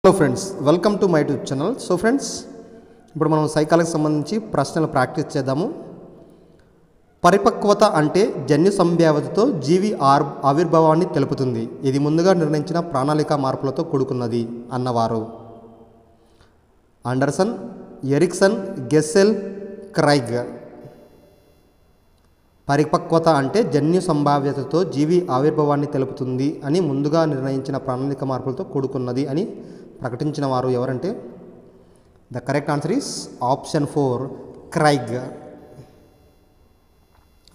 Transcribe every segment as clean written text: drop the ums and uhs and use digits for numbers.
Hello friends, welcome to my YouTube channel. So friends, ఇప్పుడు మనం సైకాలజీకి సంబంధించి ప్రశ్నలు ప్రాక్టీస్ చేద్దాము. పరిపక్వత అంటే జన్యు సంభావ్యతతో జీవి ఆవిర్భావాన్ని తెలుపుతుంది. ఇది ముందుగా నిర్ణయించిన ప్రణాళిక మార్పులతో కూడుకున్నది అన్నవారు అండర్సన్, ఎరిక్సన్, గెస్సెల్, క్రైగ్. పరిపక్వత అంటే జన్యు సంభావ్యతతో జీవి ఆవిర్భావాన్ని తెలుపుతుంది అని ముందుగా నిర్ణయించిన ప్రణాళిక మార్పులతో కూడుకున్నది అని ప్రకటించిన వారు ఎవరంటే the correct answer is option 4 Craig.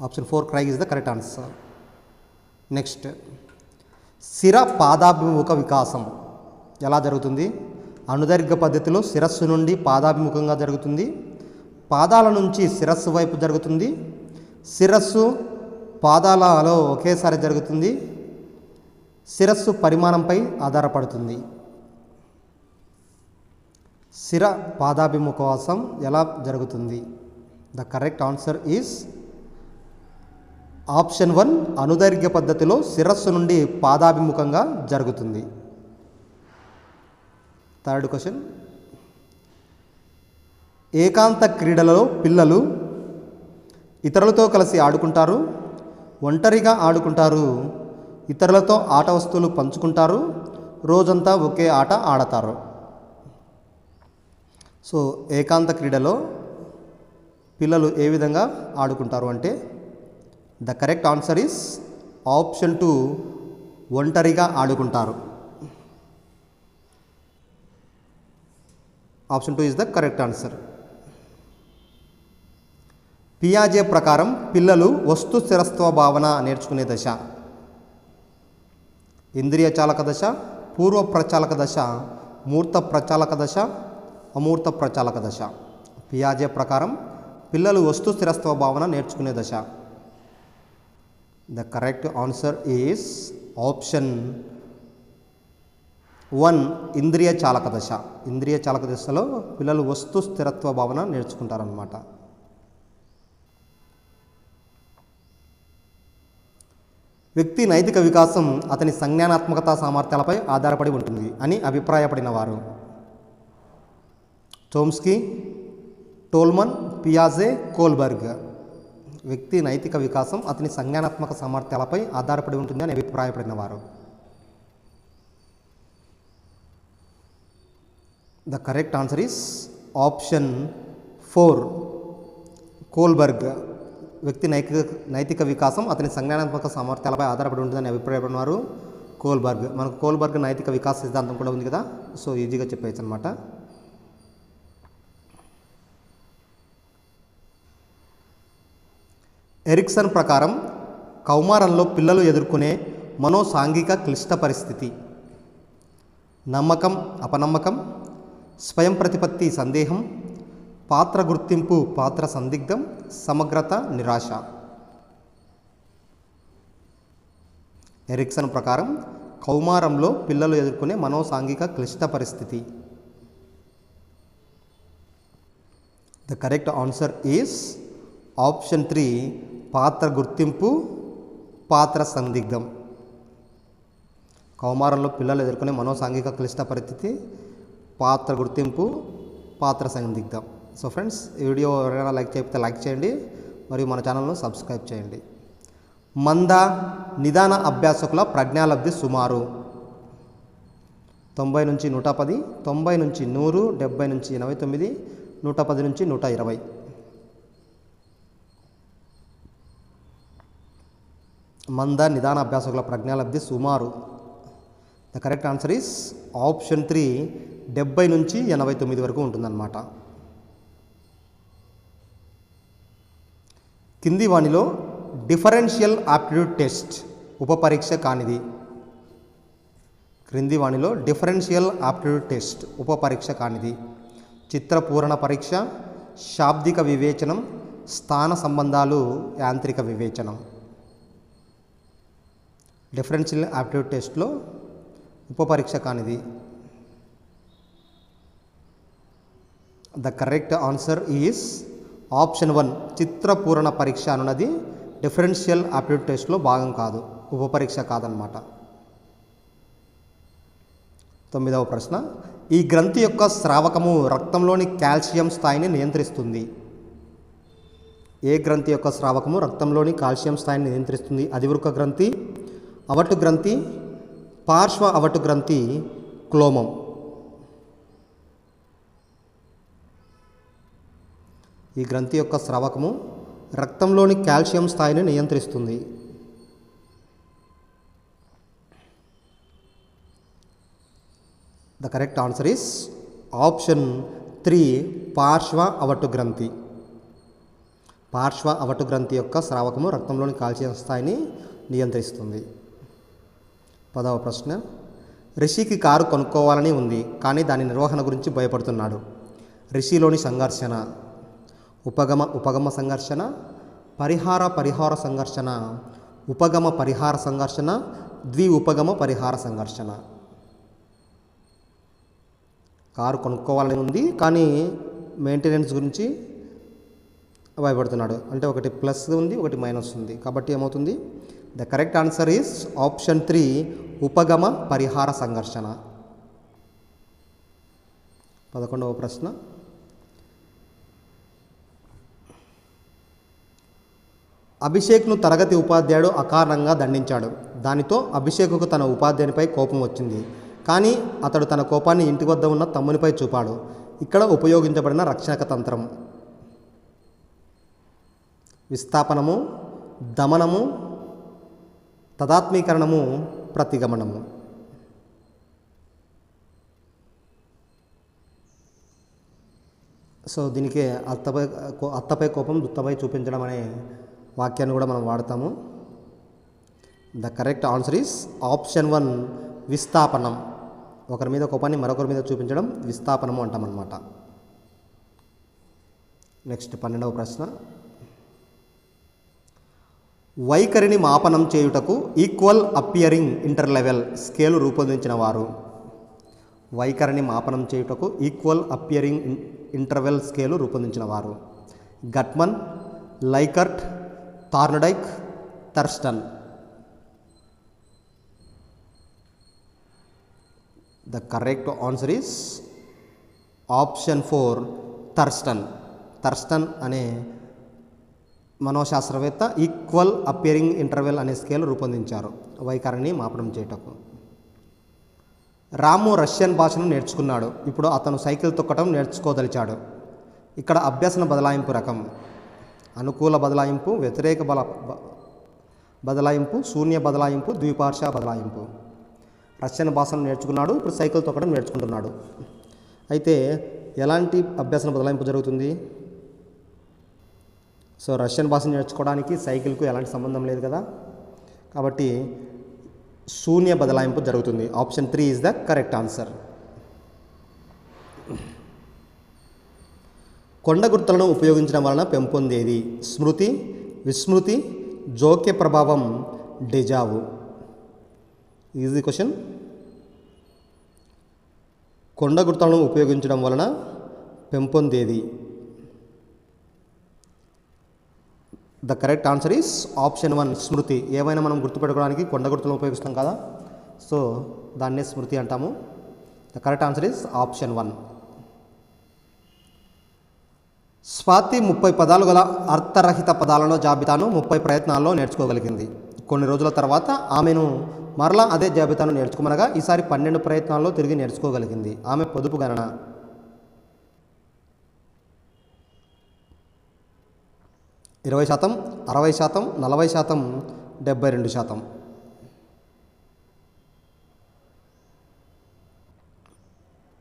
Option 4 Craig is the correct answer. Next, శిర పాదాభిముఖ వికాసం ఎలా జరుగుతుంది? అనుదైర్ఘ్య పద్ధతిలో శిరస్సు నుండి పాదాభిముఖంగా జరుగుతుంది. పాదాల నుంచి శిరస్సు వైపు జరుగుతుంది. శిరస్సు పాదాలలో ఒకేసారి జరుగుతుంది. శిరస్సు పరిమాణంపై ఆధారపడుతుంది. శిర పాదాభిముఖవాసం ఎలా జరుగుతుంది? The correct answer is option 1 అనుదైర్ఘ్య పద్ధతిలో శిరస్సు నుండి పాదాభిముఖంగా జరుగుతుంది. థర్డ్ క్వశ్చన్, ఏకాంత క్రీడలలో పిల్లలు ఇతరులతో కలిసి ఆడుకుంటారు, ఒంటరిగా ఆడుకుంటారు, ఇతరులతో ఆట వస్తువులు పంచుకుంటారు, రోజంతా ఒకే ఆట ఆడతారు. సో ఏకాంత క్రీడలో పిల్లలు ఏ విధంగా ఆడుకుంటారు అంటే the correct answer is option 2 ఒంటరిగా ఆడుకుంటారు. Option 2 is the correct answer. పియాజే ప్రకారం పిల్లలు వస్తు స్థిరత్వ భావన నేర్చుకునే దశ ఇంద్రియ చాలక దశ, పూర్వ ప్రచాలక దశ, మూర్త ప్రచాలక దశ, అమూర్త ప్రచాలక దశ. పియాజే ప్రకారం పిల్లలు వస్తు స్థిరత్వ భావన నేర్చుకునే దశ. The correct answer is option 1 ఇంద్రియ చాలక దశ. ఇంద్రియ చాలక దశలో పిల్లలు వస్తు స్థిరత్వ భావన నేర్చుకుంటారన్నమాట. వ్యక్తి నైతిక వికాసం అతని సంజ్ఞానాత్మకత సామర్థ్యాలపై ఆధారపడి ఉంటుంది అని అభిప్రాయపడిన వారు చోమ్స్కీ, టోల్మన్, పియాజే, కోల్బర్గ్. వ్యక్తి నైతిక వికాసం అతని సంజ్ఞానాత్మక సామర్థ్యాలపై ఆధారపడి ఉంటుంది అని అభిప్రాయపడిన వారు the correct answer is option 4 Kohlberg. వ్యక్తి నైతిక వికాసం అతని సంజ్ఞానాత్మక సామర్థ్యాలపై ఆధారపడి ఉంటుందని అభిప్రాయపడిన వారు కోల్బర్గ్. మనకు కోల్బర్గ్ నైతిక వికాస సిద్ధాంతం కూడా ఉంది కదా, సో ఈజీగా చెప్పేయచ్చు అనమాట. ఎరిక్సన్ ప్రకారం కౌమారంలో పిల్లలు ఎదుర్కొనే మనోసాంఘిక క్లిష్ట పరిస్థితి నమ్మకం, అపనమ్మకం, స్వయం ప్రతిపత్తి, సందేహం, పాత్ర గుర్తింపు, పాత్ర సందిగ్ధం, సమగ్రత, నిరాశ. ఎరిక్సన్ ప్రకారం కౌమారంలో పిల్లలు ఎదుర్కొనే మనోసాంఘిక క్లిష్ట పరిస్థితి. The correct answer is option 3 పాత్ర గుర్తింపు, పాత్ర సందిగ్ధం. కౌమారంలో పిల్లలు ఎదుర్కొనే మనోసాంఘిక క్లిష్ట పరిస్థితి పాత్ర గుర్తింపు, పాత్ర సందిగ్ధం. సో ఫ్రెండ్స్, ఈ వీడియో ఎవరైనా లైక్ చేయకపోతే లైక్ చేయండి మరియు మన ఛానల్ను సబ్స్క్రైబ్ చేయండి. మంద నిదాన అభ్యాసకుల ప్రజ్ఞాలబ్ధి సుమారు 90 నుంచి 110, 90 నుంచి 100, 70 నుంచి 89, 110 నుంచి 120. మంద నిదాన అభ్యాసకుల ప్రజ్ఞాలబ్ధి సుమారు. The correct answer is option 3 70 నుంచి 89 వరకు ఉంటుందన్నమాట. కింది వానిలో డిఫరెన్షియల్ ఆప్టిట్యూడ్ టెస్ట్ ఉపపరీక్ష కానిది. క్రింది వానిలో డిఫరెన్షియల్ ఆప్టిట్యూడ్ టెస్ట్ ఉపపరీక్ష కానిది చిత్రపూరణ పరీక్ష, శాబ్దిక వివేచనం, స్థాన సంబంధాలు, యాంత్రిక వివేచనం. డిఫరెన్షియల్ ఆప్టిట్యూడ్ టెస్ట్లో ఉపపరీక్ష కానిది. The correct answer is option 1 చిత్రపూరణ పరీక్ష అన్నది డిఫరెన్షియల్ ఆప్టిట్యూడ్ టెస్ట్లో భాగం కాదు, ఉపపరీక్ష కాదనమాట. 9వ ప్రశ్న, ఈ గ్రంథి యొక్క స్రావకము రక్తంలోని కాల్షియం స్థాయిని నియంత్రిస్తుంది. ఏ గ్రంథి యొక్క స్రావకము రక్తంలోని కాల్షియం స్థాయిని నియంత్రిస్తుంది? అధివృక గ్రంథి, అవటు గ్రంథి, పార్శ్వ అవటు గ్రంథి, క్లోమం. ఈ గ్రంథి యొక్క స్రావకము రక్తంలోని కాల్షియం స్థాయిని నియంత్రిస్తుంది. The correct answer is option 3 పార్శ్వ అవటు గ్రంథి. పార్శ్వ అవటు గ్రంథి యొక్క స్రావకము రక్తంలోని కాల్షియం స్థాయిని నియంత్రిస్తుంది. 10వ ప్రశ్న. రిషికి కారు కొనుక్కోవాలని ఉంది, కానీ దాని నిర్వహణ గురించి భయపడుతున్నాడు. రిషిలోని సంఘర్షణ ఉపగమ సంఘర్షణ, పరిహార సంఘర్షణ, ఉపగమ పరిహార సంఘర్షణ, ఉపగమ పరిహార సంఘర్షణ. కారు కొనుక్కోవాలని ఉంది కానీ మెయింటెనెన్స్ గురించి భయపడుతున్నాడు. అంటే ఒకటి ప్లస్ ఉంది, ఒకటి మైనస్ ఉంది. కాబట్టి ఏమవుతుంది? The correct answer is option 3 ఉపగమ పరిహార సంఘర్షణ. 11వ ప్రశ్న. అభిషేక్ను తరగతి ఉపాధ్యాయుడు అకారణంగా దండించాడు. దానితో అభిషేక్కు తన ఉపాధ్యాయునిపై కోపం వచ్చింది, కానీ అతడు తన కోపాన్ని ఇంటి వద్ద ఉన్న తమ్మునిపై చూపాడు. ఇక్కడ ఉపయోగించబడిన రక్షక తంత్రం విస్థాపనము, దమనము, తదాత్మీకరణము, ప్రతిగమనము. సో దీనికి అత్తపై కోపం దుత్తపై చూపించడం అనే వాక్యాన్ని కూడా మనం వాడతాము. The correct answer is option 1 విస్థాపనం. ఒకరి మీద కోపాన్ని మరొకరి మీద చూపించడం విస్థాపనము అంటామన్నమాట. నెక్స్ట్ 12వ ప్రశ్న. వైఖరిని మాపనం చేయుటకు ఈక్వల్ అపియరింగ్ ఇంటర్లెవెల్ స్కేలు రూపొందించిన వారు. వైఖరిని మాపనం చేయుటకు ఈక్వల్ అపియరింగ్ ఇంటర్వెల్ స్కేలు రూపొందించిన వారు. Guttman, Likert, Thorndike, Thurstone. The correct answer is option 4 Thurstone. Thurstone అనే మనోశాస్త్రవేత్త ఈక్వల్ అపియరింగ్ ఇంటర్వెల్ అనే స్కేల్ రూపొందించారు వైఖరిని మాపనం చేయటకు. రాము రష్యన్ భాషను నేర్చుకున్నాడు. ఇప్పుడు అతను సైకిల్ తొక్కడం నేర్చుకోదలిచాడు. ఇక్కడ అభ్యసన బదలాయింపు రకం అనుకూల బదలాయింపు, వ్యతిరేక బదలాయింపు, శూన్య బదలాయింపు, ద్విపార్శ్వ బదలాయింపు. రష్యన్ భాషను నేర్చుకున్నాడు, ఇప్పుడు సైకిల్ తొక్కడం నేర్చుకుంటున్నాడు. అయితే ఎలాంటి అభ్యసన బదలాయింపు జరుగుతుంది? సో రష్యన్ భాష నేర్చుకోవడానికి సైకిల్కు ఎలాంటి సంబంధం లేదు కదా, కాబట్టి శూన్య బదలాయింపు జరుగుతుంది. Option 3 is the correct answer. కొండ గుర్తులను ఉపయోగించడం వలన పెంపొందేది? స్మృతి, విస్మృతి, జోక్య ప్రభావం, డెజావు. Easy question. కొండ గుర్తులను ఉపయోగించడం వలన పెంపొందేది? The correct answer is option 1 స్మృతి. ఏవైనా మనం గుర్తుపెట్టుకోవడానికి కొండ గుర్తులను ఉపయోగిస్తాం కదా, సో దాన్నే స్మృతి అంటాము. The correct answer is option 1. Swathi 30 పదాలు గల అర్థరహిత పదాలను జాబితాను 30 ప్రయత్నాల్లో నేర్చుకోగలిగింది. కొన్ని రోజుల తర్వాత ఆమెను మరలా అదే జాబితాను నేర్చుకోమనగా ఈసారి 12 ప్రయత్నాల్లో తిరిగి నేర్చుకోగలిగింది. ఆమె పొదుపు గణన 20%, 60%, 40%, 72%.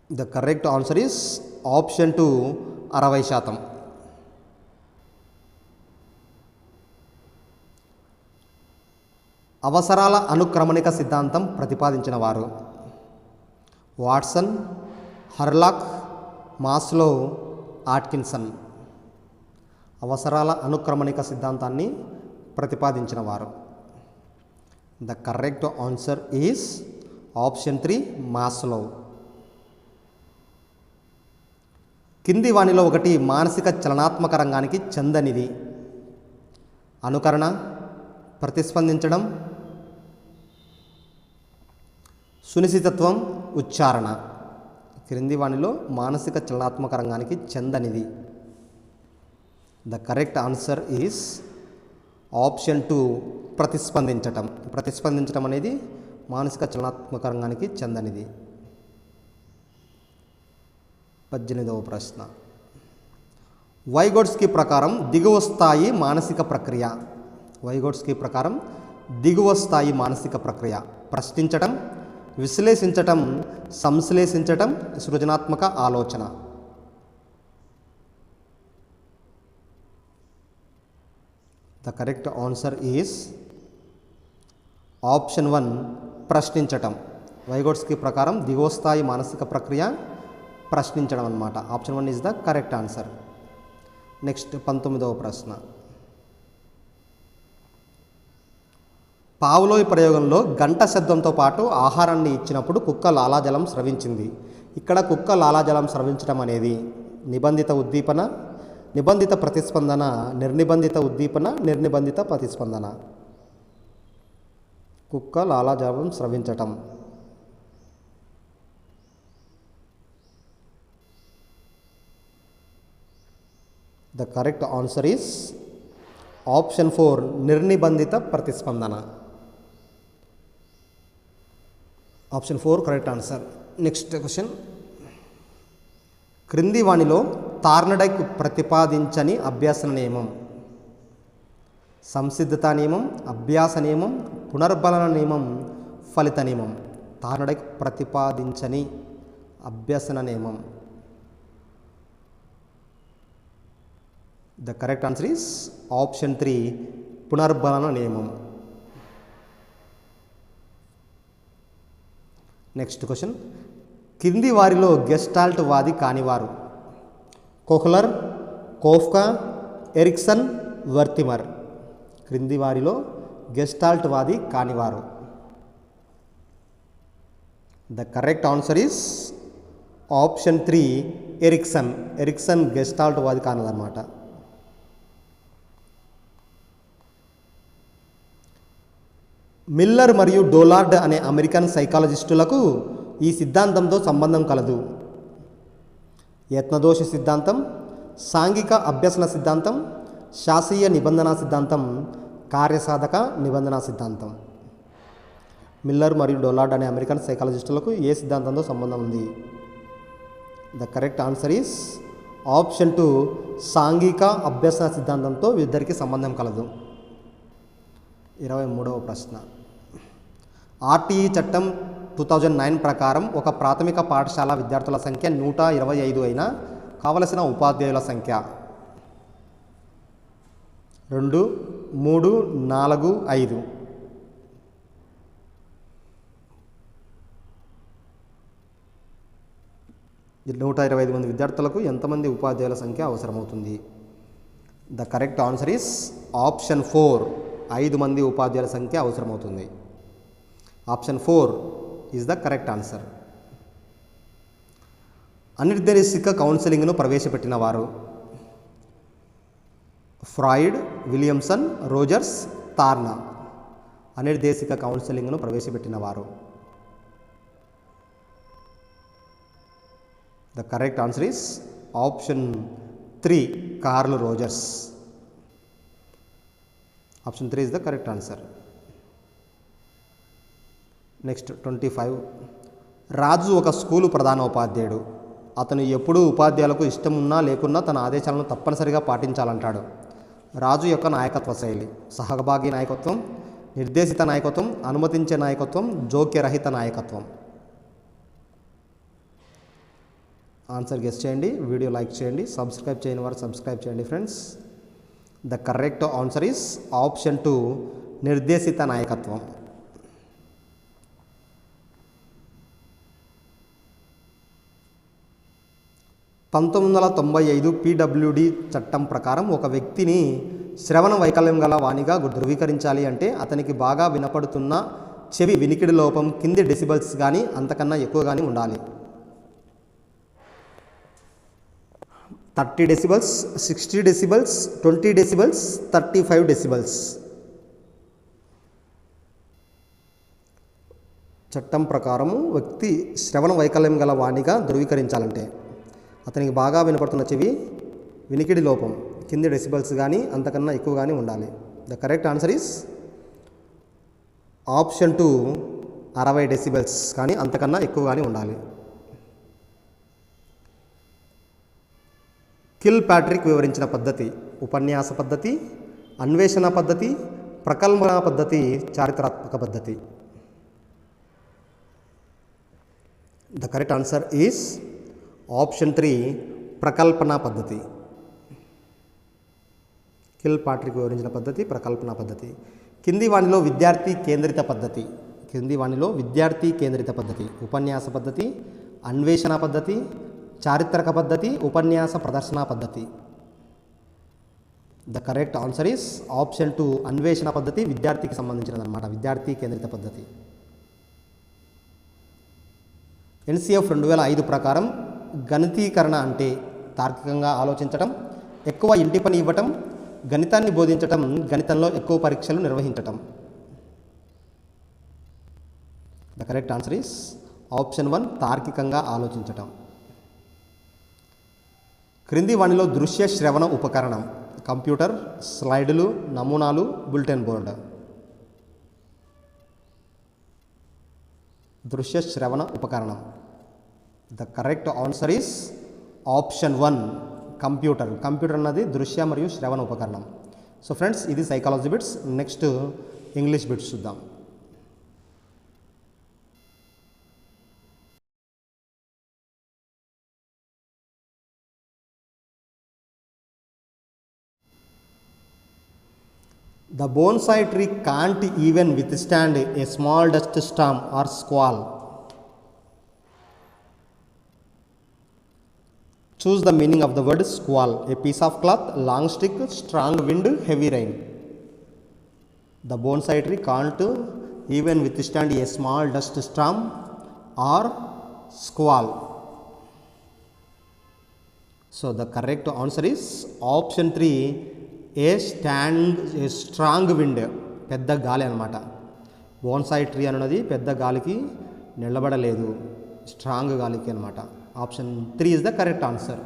The correct answer is option 2 60%. అవసరాల అనుక్రమణిక సిద్ధాంతం ప్రతిపాదించిన వారు. Watson, Hurlock, Maslow, ఆట్కిన్సన్. అవసరాల అనుక్రమణిక సిద్ధాంతాన్ని ప్రతిపాదించిన వారు. The correct answer is option 3 Maslow. కింది వానిలో ఒకటి మానసిక చలనాత్మక రంగానికి చెందనిది? అనుకరణ, ప్రతిస్పందించడం, సునిశ్చితత్వం, ఉచ్చారణ. క్రింది వానిలో మానసిక చలనాత్మక రంగానికి చెందనిది. The correct answer is option 2 ప్రతిస్పందించటం. ప్రతిస్పందించటం అనేది మానసిక చలనాత్మక రంగానికి చెందనిది. 18వ ప్రశ్న. వైగోట్స్కీ ప్రకారం దిగువ స్థాయి మానసిక ప్రక్రియ. వైగోట్స్కీ ప్రకారం దిగువ స్థాయి మానసిక ప్రక్రియ ప్రశ్నించటం, విశ్లేషించటం, సంశ్లేషించటం, సృజనాత్మక ఆలోచన. The correct answer is option 1 ప్రశ్నించటం. వైగోట్స్కీ ప్రకారం దిగువ స్థాయి మానసిక ప్రక్రియ ప్రశ్నించడం అన్నమాట. Option 1 is the correct answer. Next 19వ ప్రశ్న. పావ్లోవ్ ప్రయోగంలో గంట శబ్దంతో పాటు ఆహారాన్ని ఇచ్చినప్పుడు కుక్క లాలాజలం స్రవించింది. ఇక్కడ కుక్క లాలాజలం స్రవించడం అనేది నిబంధిత ఉద్దీపన, నిబంధిత ప్రతిస్పందన, నిర్నిబంధిత ఉద్దీపన, నిర్నిబంధిత ప్రతిస్పందన. కుక్క లాలాజలం స్రవించటం. The correct answer is option 4 నిర్నిబంధిత ప్రతిస్పందన. Option 4 correct answer. Next question. క్రింది వానిలో థార్న్డైక్ ప్రతిపాదించని అభ్యాసన నియమం. సంసిద్ధత నియమం, అభ్యాస నియమం, పునర్బలన నియమం, ఫలిత నియమం. థార్న్డైక్ ప్రతిపాదించని అభ్యసన నియమం. The correct answer is option 3 పునర్బలన నియమం. Next question. కింది వారిలో గెస్టాల్ట్ వాది కానివారు. Kohler, Koffka, Erikson, Wertheimer. క్రింది వారిలో గెస్టాల్ట్ వాది కానివారు. The correct answer is option 3 Erikson. Erikson Gestalt వాది కానిదన్నమాట. మిల్లర్ మరియు డోలార్డ్ అనే అమెరికన్ సైకాలజిస్టులకు ఈ సిద్ధాంతంతో సంబంధం కలదు. యత్నదోష సిద్ధాంతం, సాంఘిక అభ్యసన సిద్ధాంతం, శాస్త్రీయ నిబంధన సిద్ధాంతం, కార్యసాధక నిబంధన సిద్ధాంతం. మిల్లర్ మరియు డోలార్డ్ అనే అమెరికన్ సైకాలజిస్టులకు ఏ సిద్ధాంతంతో సంబంధం ఉంది? The correct answer is option 2 సాంఘిక అభ్యసన సిద్ధాంతంతో ఇద్దరికి సంబంధం కలదు. 23వ ప్రశ్న. ఆర్టీఈ చట్టం 2009 ప్రకారం ఒక ప్రాథమిక పాఠశాల విద్యార్థుల సంఖ్య 125 అయినా కావలసిన ఉపాధ్యాయుల సంఖ్య 2, 3, 4, 5. ఈ 125 మంది విద్యార్థులకు ఎంతమంది ఉపాధ్యాయుల సంఖ్య అవసరమవుతుంది? The correct answer is option 4 5 మంది ఉపాధ్యాయుల సంఖ్య అవసరమవుతుంది. Option 4 is the correct answer. అనిర్దేశిక కౌన్సిలింగ్ను ప్రవేశపెట్టిన వారు. ఫ్రాయిడ్, విలియమ్సన్, రోజర్స్, తార్నా. అనిర్దేశిక కౌన్సిలింగ్ను ప్రవేశపెట్టిన వారు. The correct answer is option 3 Carl Rogers. Option 3 is the correct answer. Next 25. Raju ఒక స్కూలు ప్రధానోపాధ్యాయుడు. అతను ఎప్పుడూ ఉపాధ్యాయులకు ఇష్టం ఉన్నా లేకున్నా తన ఆదేశాలను తప్పనిసరిగా పాటించాలంటాడు. రాజు యొక్క నాయకత్వ శైలి సహభాగి నాయకత్వం, నిర్దేశిత నాయకత్వం, అనుమతించే నాయకత్వం, జోక్యరహిత నాయకత్వం. ఆన్సర్ గెస్ చేయండి, వీడియో లైక్ చేయండి, సబ్స్క్రైబ్ చేయని వారు సబ్స్క్రైబ్ చేయండి friends. The correct answer is option 2 నిర్దేశిత నాయకత్వం. PWD చట్టం ప్రకారం ఒక వ్యక్తిని శ్రవణ వైకల్యం గల వానిగా ధృవీకరించాలి అంటే అతనికి బాగా వినపడుతున్న చెవి వినికిడి లోపం కింది డెసిబల్స్ కానీ అంతకన్నా ఎక్కువ కానీ ఉండాలి. 30 డెసిబల్స్, 60 డెసిబల్స్, 20 డెసిబల్స్, 35 డెసిబల్స్. చట్టం ప్రకారము వ్యక్తి శ్రవణ వైకల్యం గల వాణిగా ధృవీకరించాలంటే అతనికి బాగా వినపడుతున్న చెవి వినికిడి లోపం కింది డెసిబల్స్ కానీ అంతకన్నా ఎక్కువ కానీ ఉండాలి. The correct answer is option 2 60 decibels కానీ అంతకన్నా ఎక్కువ కానీ ఉండాలి. కిల్ ప్యాట్రిక్ వివరించిన పద్ధతి ఉపన్యాస పద్ధతి, అన్వేషణ పద్ధతి, ప్రకల్పన పద్ధతి, చారిత్రాత్మక పద్ధతి. The correct answer is option 3 ప్రకల్పన పద్ధతి. కిల్ ప్యాట్రిక్ వివరించిన పద్ధతి ప్రకల్పన పద్ధతి. కింది వాణిలో విద్యార్థి కేంద్రిత పద్ధతి ఉపన్యాస పద్ధతి, అన్వేషణ పద్ధతి, చారిత్రక పద్ధతి, ఉపన్యాస ప్రదర్శన పద్ధతి. The correct answer is option 2 అన్వేషణ పద్ధతి విద్యార్థికి సంబంధించినదన్నమాట, విద్యార్థి కేంద్రిత పద్ధతి. NCF 2005 ప్రకారం గణితీకరణ అంటే తార్కికంగా ఆలోచించటం, ఎక్కువ ఇంటి పని ఇవ్వటం, గణితాన్ని బోధించటం, గణితంలో ఎక్కువ పరీక్షలు నిర్వహించటం. The correct answer is option 1 తార్కికంగా ఆలోచించటం. క్రింది వాణిలో దృశ్య శ్రవణ ఉపకరణం కంప్యూటర్, స్లైడ్లు, నమూనాలు, బులెటిన్ బోర్డు. దృశ్య శ్రవణ ఉపకరణం. The correct answer is option 1 computer. Computer అన్నది దృశ్య మరియు శ్రవణ ఉపకరణం. సో ఫ్రెండ్స్, ఇది psychology bits. Next English bits చూద్దాం. The bonsai tree can't even withstand a small dust storm or squall. Choose the meaning of the word squall. A piece of cloth, long stick, strong wind, heavy rain. The bonsai tree can't even withstand a small dust storm or squall. So the correct answer is option 3 a strong wind, పెద్ద గాలి అనమాట. Bonsai tree అన్నది పెద్ద గాలికి నిలబడలేదు, strong గాలికి అనమాట. Option 3 is the correct answer.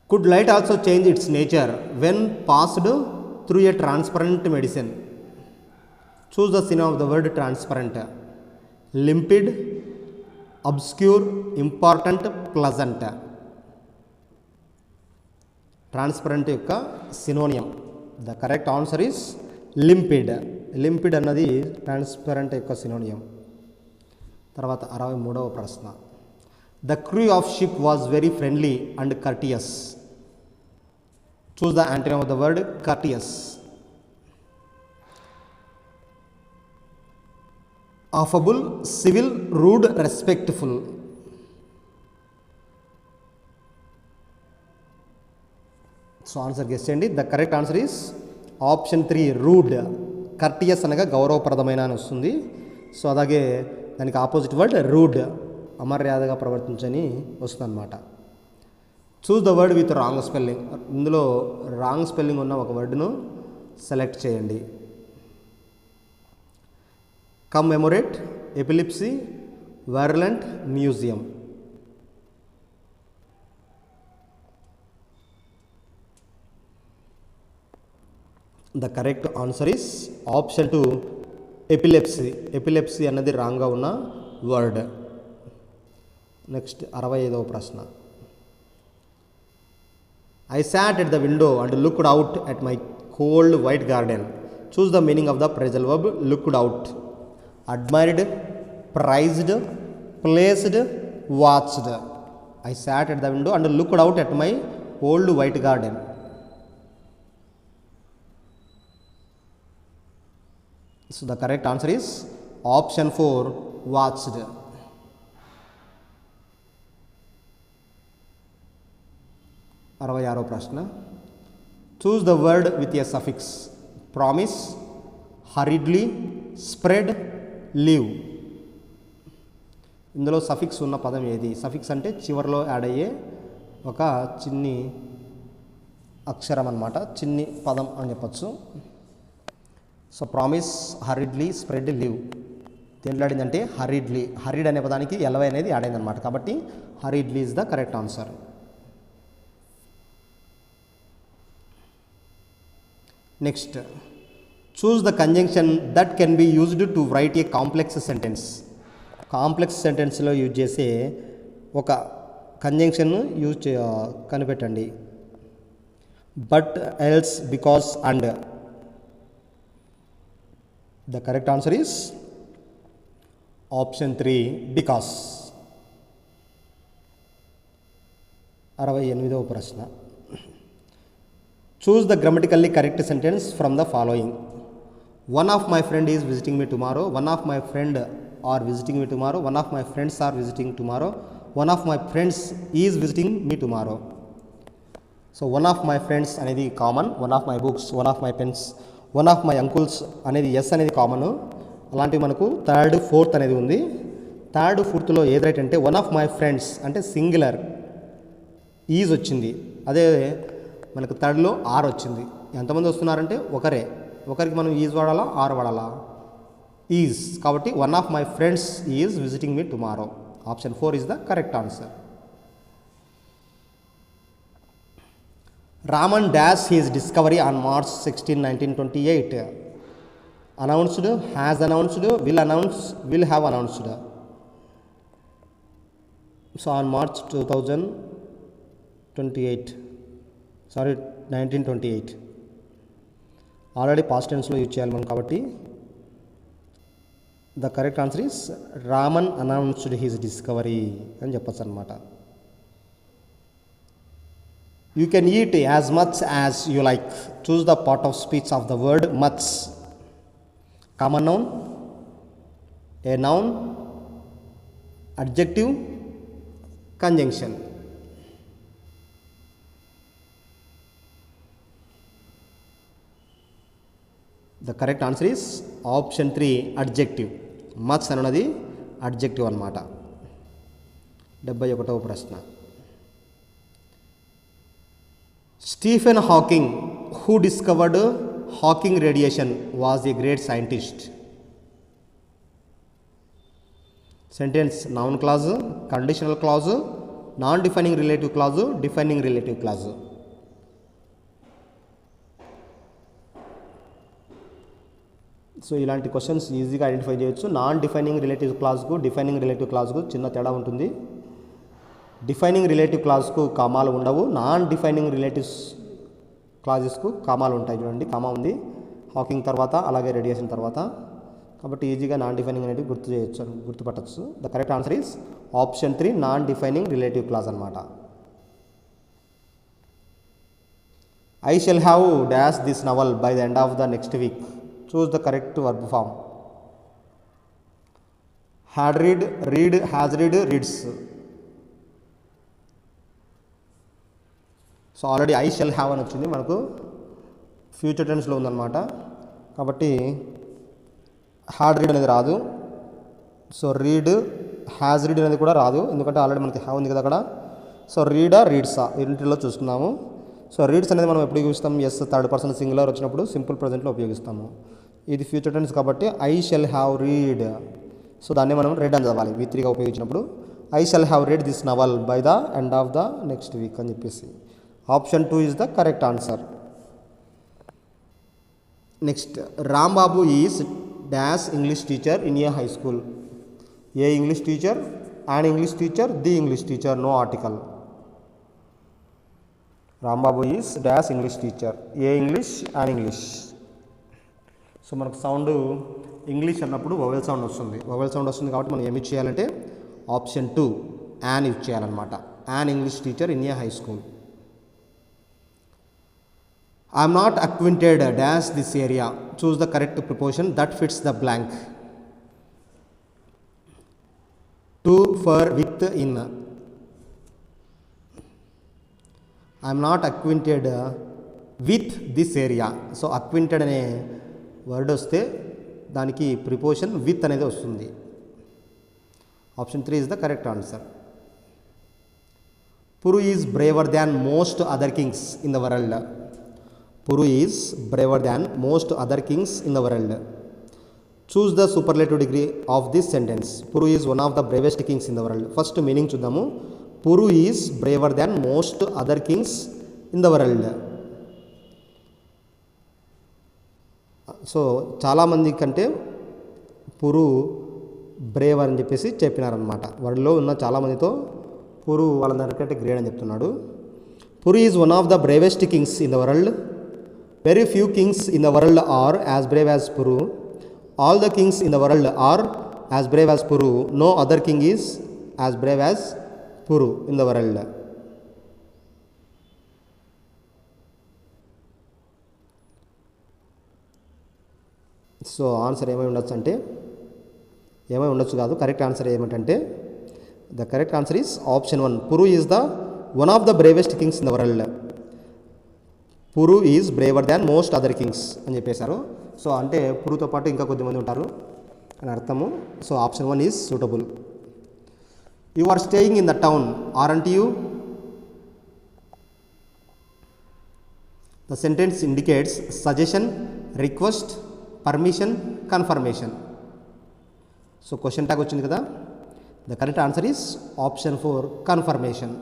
Could light also change its nature when passed through a transparent medicine? Choose the synonym of the word transparent. Limpid, obscure, important, pleasant. Transparent యొక్క synonym. The correct answer is limpid. Limpid అన్నది transparent యొక్క synonym. తర్వాత 63వ ప్రశ్న. The crew of ship was very friendly and courteous. Choose the antonym of the word courteous. affable, civil, rude, respectful. So answer guess చేయండి. The correct answer is option 3 rude. Courteous అనగా గౌరవప్రదమైన అని వస్తుంది. So అలాగే దానికి opposite word rude, అమర్యాదగా ప్రవర్తించని వస్తుంది అనమాట. Choose the word with wrong spelling. ఇందులో రాంగ్ స్పెల్లింగ్ ఉన్న ఒక వర్డ్ను సెలెక్ట్ చేయండి. Commemorate, epilepsy, virulent, museum. The correct answer is option 2 epilepsy. Epilepsy అన్నది రాంగ్గా ఉన్న వర్డ్. నెక్స్ట్ 65వ ప్రశ్న. I sat at the window and looked out at my cold white garden. Choose the meaning of the phrasal verb looked out. Admired, prized, placed, watched. I sat at the window and looked out at my old white garden. So the correct answer is option 4 watched. 66వ ప్రశ్న. Choose the word with a suffix. Promise, hurriedly, spread, leave. ఇందులో suffix ఉన్న పదం ఏది? Suffix అంటే చివరిలో add అయ్యే ఒక చిన్ని అక్షరం అన్నమాట, చిన్ని పదం అని చెప్పచ్చు. So promise, hurriedly, spread, leave. దేంట్లో యాడ్ అయిందంటే హరీడ్లీ. హరీడ్ అనే పదానికి ఎల్వై అనేది యాడ్ అయిందనమాట. కాబట్టి hurriedly is the correct answer. Next, choose the conjunction that can be used to write a complex sentence. Complex సెంటెన్స్లో యూజ్ చేసే ఒక కంజంక్షన్ కనిపెట్టండి. But, else, because, and. The correct answer is option 3 because. 68వ ప్రశ్న. Choose the grammatically correct sentence from the following. One of my friend is visiting me tomorrow. One of my friend are visiting me tomorrow. One of my friends are visiting tomorrow. One of my friends is visiting me tomorrow. So one of my friends అనేది common. One of my books, one of my pens, one of my uncles అనేది S అనేది common. అలాంటివి మనకు third, fourth అనేది ఉంది. Third, ఫోర్త్లో ఏది right అంటే one of my friends అంటే సింగులర్ ఈజ్ వచ్చింది. అదే మనకు థర్డ్లో ఆర్ వచ్చింది. ఎంతమంది వస్తున్నారంటే ఒకరే. ఒకరికి మనం ఈజ్ వాడాలా, ఆర్ వాడాలా? ఈజ్. కాబట్టి one of my friends is visiting me tomorrow. Option 4 is the correct answer. Raman dash his discovery on March 16, 1928. Announced, has announced, will announce, will have announced. So on March 1928. Already past టెన్స్లో use చేయాలి మనం. కాబట్టి the correct answer is Raman announced his discovery అని చెప్పచ్చు అనమాట. You can eat as much as you like. Choose the part of speech of the word much. Common noun, a noun, adjective, conjunction. The correct answer is option 3 adjective. Much అన్నది adjective అన్నమాట. 71వ ప్రశ్న. Stephen Hawking, who discovered Hawking radiation, was a great scientist. Sentence noun clause, conditional clause, non-defining relative clause, defining relative clause. So ఇలాంటి questions ఈజీగా identify చేయొచ్చు. Non defining relative క్లాజ్కు defining relative క్లాజ్కు చిన్న తేడా ఉంటుంది. డిఫైనింగ్ రిలేటివ్ క్లాజ్కు కామాలు ఉండవు. నాన్ డిఫైనింగ్ రిలేటివ్స్ క్లాజెస్కు కామాలు ఉంటాయి. చూడండి, కామా ఉంది హాకింగ్ తర్వాత, అలాగే రేడియేషన్ తర్వాత. కాబట్టి ఈజీగా నాన్ డిఫైనింగ్ అనేవి గుర్తుపట్టచ్చు. The correct answer is option 3 non defining relative clause అనమాట. I shall have dash this novel by the end of the next week. Choose the correct verb form. Had read, read, has read, reads. So already I shall have అని వచ్చింది, మనకు future టెన్స్లో ఉందన్నమాట. కాబట్టి had read అనేది రాదు. So read, has read అనేది కూడా రాదు, ఎందుకంటే ఆల్రెడీ మనకి హ్యావ్ ఉంది కదా అక్కడ. సో రీడా, రీడ్సా ఇంటిలో చూస్తున్నాము. సో రీడ్స్ అనేది మనం ఎప్పుడు ఉపయోగిస్తాం? ఎస్, థర్డ్ పర్సన్ సింగులర్ వచ్చినప్పుడు సింపుల్ ప్రజెంట్లో ఉపయోగిస్తాము. ఇది ఫ్యూచర్ టెన్స్ కాబట్టి I shall have read. So దాన్ని మనం రెడ్ అని చదవాలి V3గా ఉపయోగించినప్పుడు. I shall have read this novel by the end of the next week అని చెప్పేసి. Option 2 is the correct answer. Next, Rambabu is dash English teacher in a high school. A English teacher, an English teacher, the English teacher, no article. Rambabu is dash English teacher. A English, an English. So మనకు sound English అన్నప్పుడు vowel sound వస్తుంది. Vowel sound వస్తుంది కాబట్టి మనం ఏమి చేయాలంటే option 2 an use చేయాలన్నమాట. An English teacher in a high school. I'm not acquainted dash this area. Choose the correct preposition that fits the blank. To, for, with, in. I'm not acquainted with this area. So acquainted అనే word వస్తే దానికి preposition with అనేది వస్తుంది. Option 3 is the correct answer. Puru is braver than most other kings in the world. Puru is braver than most other kings in the world. Choose the superlative degree of this sentence. Puru is one of the bravest kings in the world. First meaning చూద్దాము. Puru is braver than most other kings in the world. So చాలామంది కంటే పురు braver అని చెప్పేసి చెప్పినారనమాట. వరల్డ్లో ఉన్న చాలామందితో పురు వాళ్ళందరికంటే great అని చెప్తున్నాడు. Puru is one of the bravest kings in the world. Very few kings in the world are as brave as Puru. All the kings in the world are as brave as Puru. No other king is as brave as Puru in the world. So answer ఏమై ఉండొచ్చు అంటే correct answer ఏమిటంటే the correct answer is option 1. Puru is the one of the bravest kings in the world. Puru is braver than most other kings అని చెప్పేశారు. So అంటే పురుతో పాటు ఇంకా కొద్దిమంది ఉంటారు అని అర్థము. So option 1 is suitable. You are staying in the town aren't you? The sentence indicates suggestion, request, permission, confirmation. So question tag వచ్చింది కదా. The correct answer is option 4, confirmation.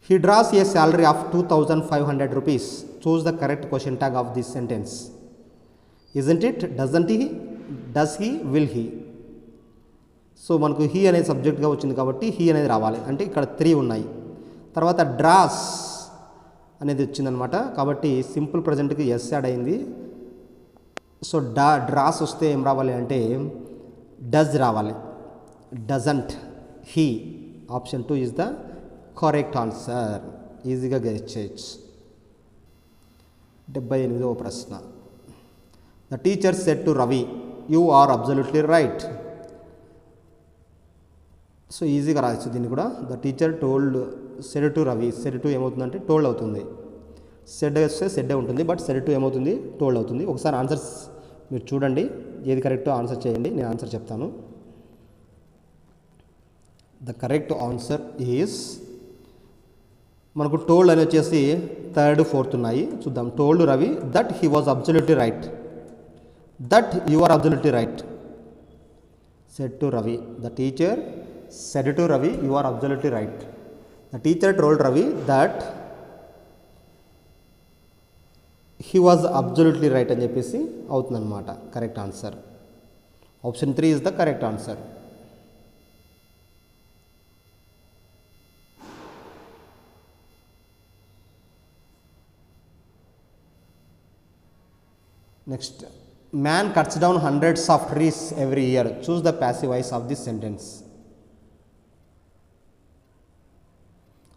He draws a salary of 2500 rupees. Choose the correct question tag of this sentence. Isn't it, doesn't he, does he, will he. So మనకు he అనేది సబ్జెక్ట్గా వచ్చింది కాబట్టి he అనేది రావాలి. అంటే ఇక్కడ 3 ఉన్నాయి. తర్వాత డ్రాస్ అనేది వచ్చిందనమాట కాబట్టి సింపుల్ ప్రజెంట్కి ఎస్ యాడ్ అయింది. సో డ్రాస్ వస్తే ఏం రావాలి అంటే డజ్ రావాలి. Doesn't, he. Option 2 is the correct answer. ఈజీగా గెస్ చేయొచ్చు. 78వ ప్రశ్న. The teacher said to Ravi, you are absolutely right. So ఈజీగా రాయొచ్చు దీన్ని కూడా. The teacher told said to Ravi. Said to ఏమవుతుందంటే టోల్డ్ అవుతుంది. సెడ్ వస్తే సెడ్డే ఉంటుంది, బట్ సెడ్ టు ఏమవుతుంది, టోల్డ్ అవుతుంది. ఒకసారి ఆన్సర్స్ మీరు చూడండి, ఏది కరెక్టో ఆన్సర్ చేయండి, నేను ఆన్సర్ చెప్తాను. ద కరెక్ట్ ఆన్సర్ ఈజ్ మనకు టోల్డ్ అని వచ్చేసి 3rd, 4th ఉన్నాయి. చూద్దాం. Told Ravi that he was absolutely right. That you are absolutely right. Said to Ravi. The teacher said to Ravi, you are absolutely right. The teacher told Ravi that he was absolutely right అని చెప్పేసి అవుతుందన్నమాట correct answer. Option 3 is the correct answer. Next. Man cuts down hundreds of trees every year. Choose the passive voice of this sentence.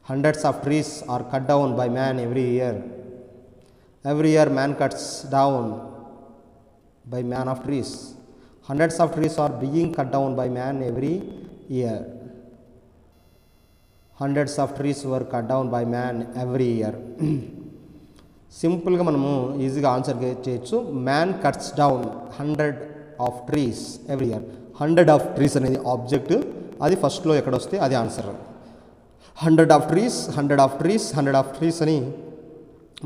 Hundreds of trees are cut down by man every year. Every year man cuts down by man of trees. Hundreds of trees are being cut down by man every year. Hundreds of trees were cut down by man every year. సింపుల్గా మనము ఈజీగా answer చేయొచ్చు. Man cuts down 100 of trees every year. 100 of trees అనేది object, అది ఫస్ట్లో ఎక్కడ వస్తే అది answer. 100 of trees, 100 of trees, 100 of trees అని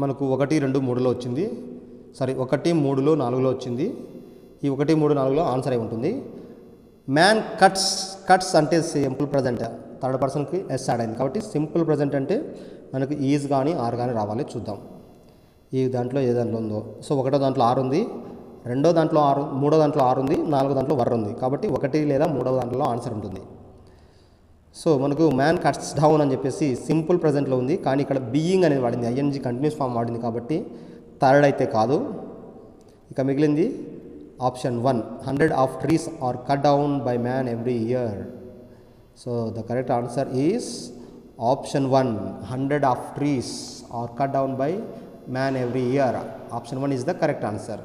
మనకు 1, 2, 3లో వచ్చింది. 1, 3, 4లో వచ్చింది. ఈ 1, 3, 4లో ఆన్సర్ అయి ఉంటుంది. మ్యాన్ కట్స్ అంటే సింపుల్ ప్రజెంట్, 3rd personకి ఎస్ యాడ్ అయింది కాబట్టి సింపుల్ ప్రజెంట్ అంటే మనకు ఈజ్ కానీ ఆర్ కానీ రావాలి. చూద్దాం ఈ దాంట్లో ఏ దాంట్లో ఉందో. సో 1వ దాంట్లో ఆర్ ఉంది, 2వ దాంట్లో ఆర్, 3వ దాంట్లో ఆర్ ఉంది, 4వ దాంట్లో వర్ ఉంది కాబట్టి 1 లేదా 3వ దాంట్లో ఆన్సర్ ఉంటుంది. సో మనకు మ్యాన్ కట్స్ డౌన్ అని చెప్పేసి సింపుల్ ప్రజెంట్లో ఉంది, కానీ ఇక్కడ బీయింగ్ అనేది వాడింది, ఐఎన్జీ కంటిన్యూస్ ఫామ్ వాడింది కాబట్టి 3rd అయితే కాదు. ఇక మిగిలింది option 1. 100 of trees are cut down by man every year. So the correct answer is option 1. 100 of trees are cut down by man every year. Option 1 is the correct answer.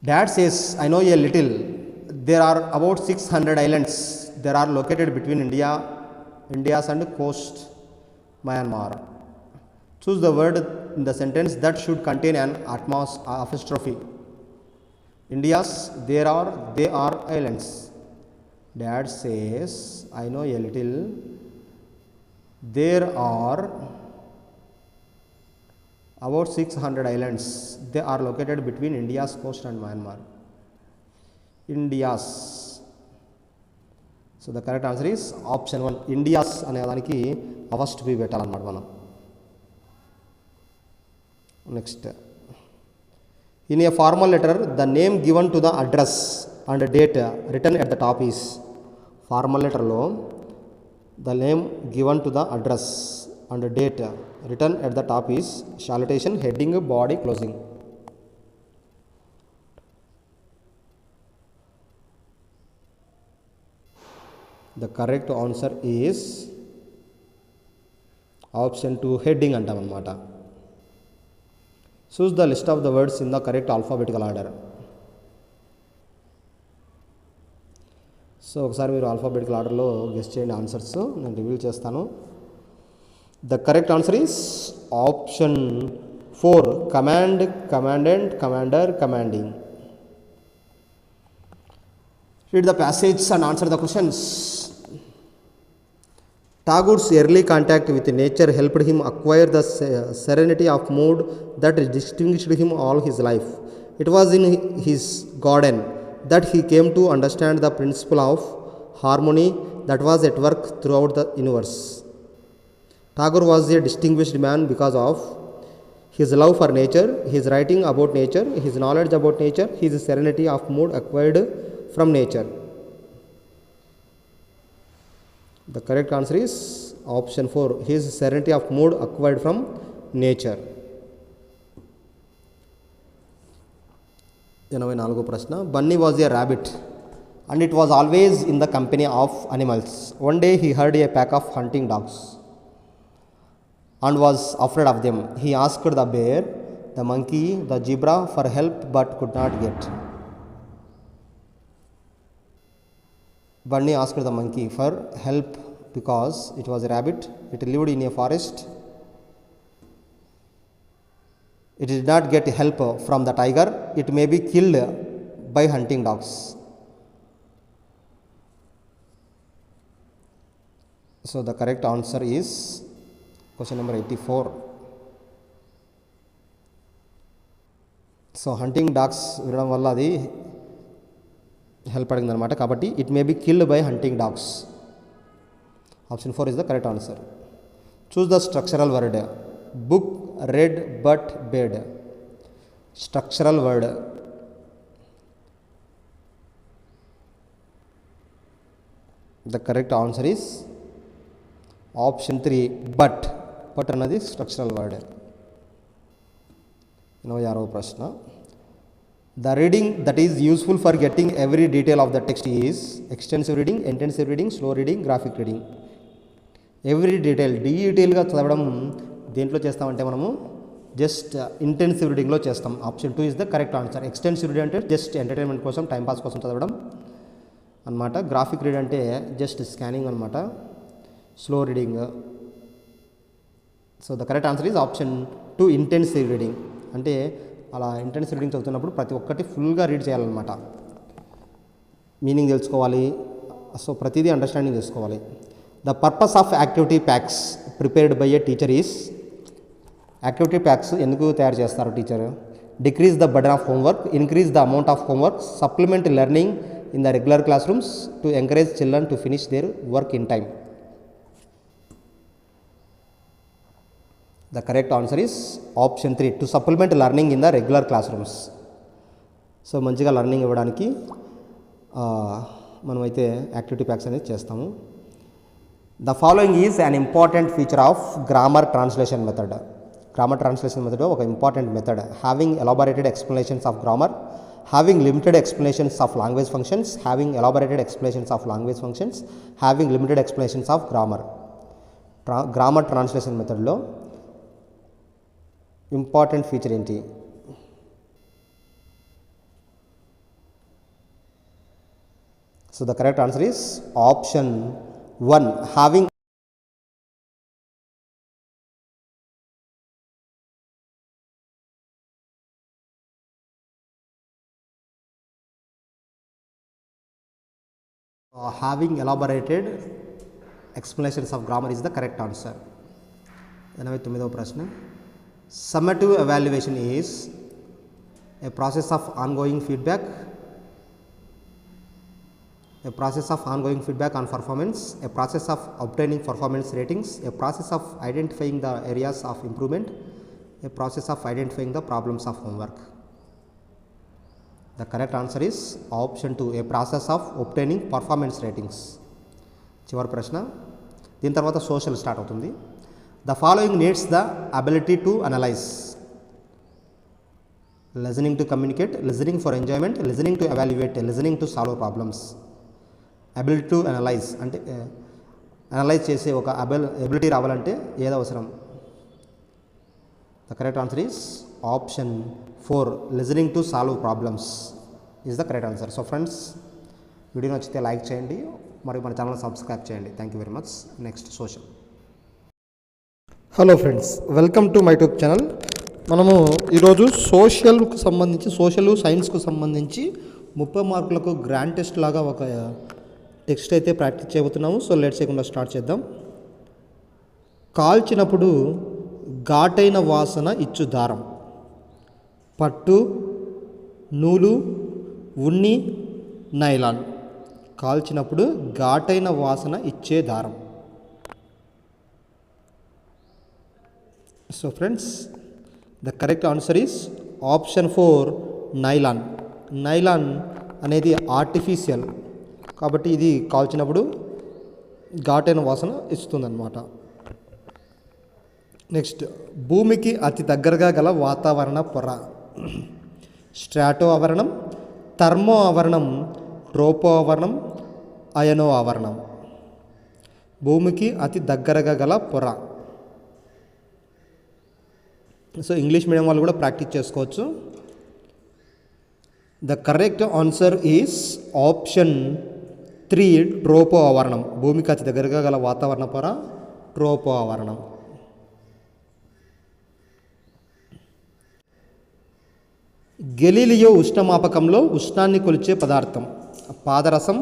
Dad says, I know a little. There are about 600 islands. They are located between India's and coast Myanmar. Choose the word in the sentence that should contain an apostrophe. India's, they are islands. Dad says, I know a little. There are About 600 islands. They are located between India's coast and Myanmar. India's. So the correct answer is option 1. India's అనే దానికి first B పెట్టాలన్నమాట మనం. Next, in a formal letter the name given to the address and date written at the top is. Formal లెటర్లో the name given to the address and date written at the top is salutation, heading, body, closing. The correct answer is option 2, heading అంటాం అన్నమాట. Choose the list of the words in the correct alphabetical order. So ఒకసారి మీరు alphabetical ఆర్డర్లో guess చేయండి answers, నేను reveal చేస్తాను. The correct answer is option 4, command, commandant, commander, commanding. Read the passage and answer the questions. Tagore's early contact with nature helped him acquire the serenity of mood that distinguished him all his life. It was in his garden that he came to understand the principle of harmony that was at work throughout the universe. Tagore was a distinguished man because of his love for nature, his writing about nature, his knowledge about nature, his serenity of mood acquired from nature. The correct answer is option 4, his serenity of mood acquired from nature. 84వ ప్రశ్న. Bunny was a rabbit and it was always in the company of animals. One day he heard a pack of hunting dogs and was afraid of them. He asked the bear, the monkey, the zebra for help but could not get. Bunny asked the monkey for help because it was a rabbit. It lived in a forest. It did not get help from the tiger. It may be killed by hunting dogs. So the correct answer is question number 84. So hunting dogs వినడం వల్ల అది help అడిగింది అనమాట, కాబట్టి it may be killed by hunting dogs. Option 4 is the correct answer. Choose the structural word. Book, red, but, bed. Structural word. The correct answer is option 3, but. But అన్నది structural word. 86వ ప్రశ్న. The reading that is useful for getting every detail of the text is extensive reading, intensive reading, slow reading, graphic reading. Every డీటెయిల్గా చదవడం దేంట్లో చేస్తామంటే మనము just intensive రీడింగ్లో చేస్తాం. Option 2 is the correct answer. Extensive reading అంటే just entertainment కోసం, timepass కోసం చదవడం అనమాట. గ్రాఫిక్ రీడ్ అంటే జస్ట్ స్కానింగ్ అనమాట, slow reading. So the correct answer is option 2, intensive reading. అంటే అలా ఇంటెన్సివ్ రీడింగ్ చదువుతున్నప్పుడు ప్రతి ఒక్కటి ఫుల్గా రీడ్ చేయాలన్నమాట, మీనింగ్ తెలుసుకోవాలి, సో ప్రతిదీ అండర్స్టాండింగ్ చేసుకోవాలి. The purpose of activity packs prepared by A teacher is. Activity packs ఎందుకు తయారు చేస్తారు teacher? Decrease the burden of homework, increase the amount of homework, supplement learning in the regular class rooms, to encourage children to finish their work in time. The correct answer is option 3, to supplement learning in the regular classrooms. So మంచిగా learning ఇవ్వడానికి మనమైతే activity packs అనేది చేస్తాము. The following is an important feature of grammar translation method. Grammar translation method ఒక important method. Having elaborated explanations of grammar, having limited explanations of language functions, having elaborated explanations of language functions, having limited explanations of grammar. Grammar translation మెథడ్లో important feature ఏంటి? So the correct answer is option 1, having elaborated explanations of grammar is the correct answer. 89వ ప్రశ్న. Summative evaluation is a process of ongoing feedback on performance, a process of obtaining performance ratings, a process of identifying the areas of improvement, a process of identifying the problems of homework. The correct answer is option 2, a process of obtaining performance ratings. చివరి ప్రశ్న, దీని తర్వాత social start అవుతుంది. The following needs the ability to analyze: listening to communicate, listening for enjoyment, listening to evaluate, listening to solve problems. Ability to analyze అంటే analyse చేసే ఒక ability రావాలంటే ఏది అవసరం? The correct answer is option 4, listening to solve problems is the correct answer. So friends, video నచ్చితే like చేయండి మరియు మన ఛానల్ సబ్స్క్రైబ్ చేయండి. Thank you very much. Next social. Hello friends, welcome to my YouTube channel. మనము ఈరోజు social సైన్స్కు సంబంధించి 30 మార్కులకు grand test లాగా ఒక టెక్స్ట్ అయితే ప్రాక్టీస్ చేయబోతున్నాము. సో లేట్ చేయకుండా స్టార్ట్ చేద్దాం. కాల్చినప్పుడు ఘాటైన వాసన ఇచ్చు దారం: పట్టు, నూలు, ఉన్ని, నైలాన్. కాల్చినప్పుడు ఘాటైన వాసన ఇచ్చే దారం. So friends, the correct answer is option 4, nylon. Nylon అనేది ఆర్టిఫిషియల్ కాబట్టి ఇది కాల్చినప్పుడు ఘాటైన వాసన ఇస్తుందన్నమాట. నెక్స్ట్, భూమికి అతి దగ్గరగా గల వాతావరణ పొర: స్ట్రాటో ఆవరణం, థర్మో ఆవరణం, ట్రోపో ఆవరణం, అయనో ఆవరణం. భూమికి అతి దగ్గరగా గల పొర. సో ఇంగ్లీష్ మీడియం వాళ్ళు కూడా ప్రాక్టీస్ చేసుకోవచ్చు. The correct answer is option 3, ట్రోపో ఆవరణం. భూమికి అతి దగ్గరగా గల వాతావరణ పొర ట్రోపో ఆవరణం. గెలీలియో ఉష్ణమాపకంలో ఉష్ణాన్ని కొలిచే పదార్థం: పాదరసం,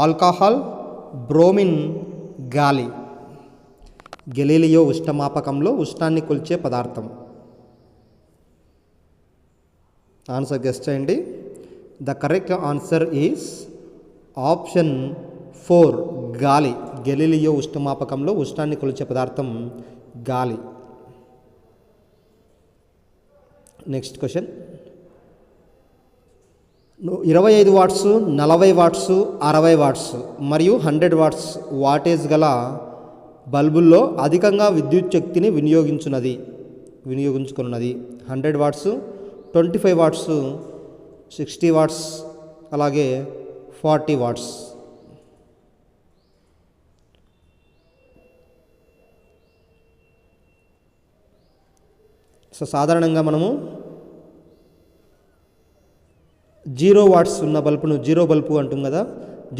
ఆల్కహాల్, బ్రోమిన్, గాలి. గెలీలియో ఉష్ణమాపకంలో ఉష్ణాన్ని కొలిచే పదార్థం. ఆన్సర్ గెస్ చేయండి. The correct answer is option 4, గాలి. గెలీలియో ఉష్ణమాపకంలో ఉష్ణాన్ని కొలిచే పదార్థం గాలి. Next question, 25 watts, 40 watts, 60 watts మరియు 100 వాట్స్ వాటేజ్ గల బల్బుల్లో అధికంగా విద్యుత్ శక్తిని వినియోగించుకున్నది. 100 వాట్స్, 25 వాట్స్, 60 వాట్స్, అలాగే 40 వాట్స్. సో సాధారణంగా మనము 0 వాట్స్ ఉన్న బల్బును జీరో బల్బు అంటాం కదా.